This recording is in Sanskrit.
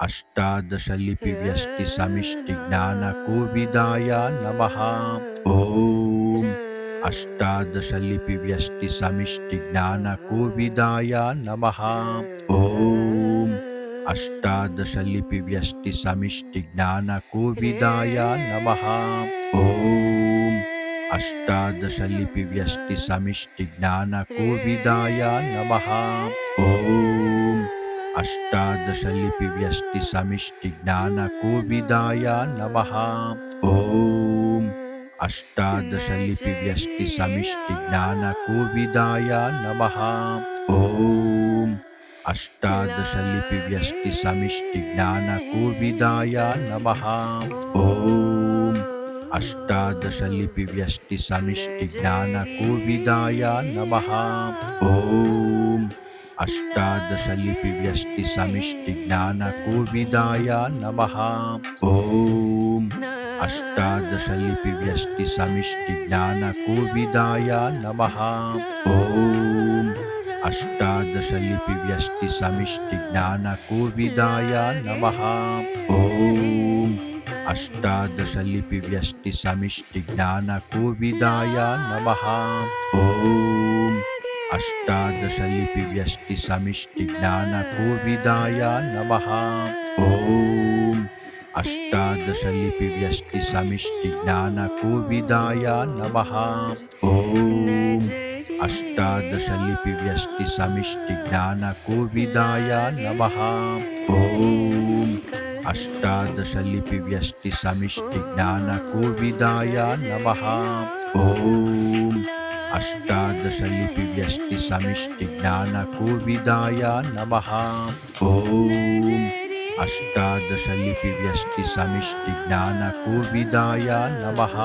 अष्टादशलिपिव्यष्टिसमिष्टिज्ञानकोविदाय नमः। ॐ अष्टादशलिपिव्यष्टिसमिष्टिज्ञानकोविदाय नमः। ॐ अष्टादशलिपिव्यष्टिसमिष्टिज्ञानकोविदाय नमः। ॐ अष्टादशलिपिव्यष्टिसमिष्टिज्ञानकोविदाय नमः। ॐ अष्टादशलिपिव्यष्टिसमिष्टिज्ञानकोविदाय नमः। ॐ अष्टादशलिपिव्यष्टिसमिष्टिज्ञानकोविदाय नमः। ॐ अष्टादशलिपिव्यष्टिसमिष्टिज्ञानकोविदाय नमः। ॐ अष्टादशलिपिव्यष्टिसमिष्टिज्ञानकोविदाय नमः। ॐ अष्टादशलिपिव्यष्टिसमिष्टिज्ञानकोविदाय नमः। ॐ अष्टादशलिपिव्यष्टिसमिष्टिज्ञानकोविदाय नमः। ॐ अष्टादशलिपिव्यष्टिसमिष्टिज्ञानकोविदाय नमः। ॐ अष्टादशलिपिव्यष्टिसमिष्टिज्ञानकोविदाय नमः। ॐ अष्टादशलिपिव्यष्टिसमिष्टिज्ञानकोविदाय नमः। ॐ अष्टादशलिपिव्यष्टिसमिष्टिज्ञानकोविदाय नमः। ॐ अष्टादशलिपिव्यष्टिसमिष्टिज्ञानकोविदाय नमः। ॐ अष्टादशलिपिव्यष्टिसमिष्टिज्ञानकोविदाय नमः। ॐ अष्टादशलिपिव्यष्टिसमिष्टिज्ञानकोविदाय नमः। ॐ अष्टादशलिपिव्यष्टिसमिष्टिज्ञानकोविदाय नमः।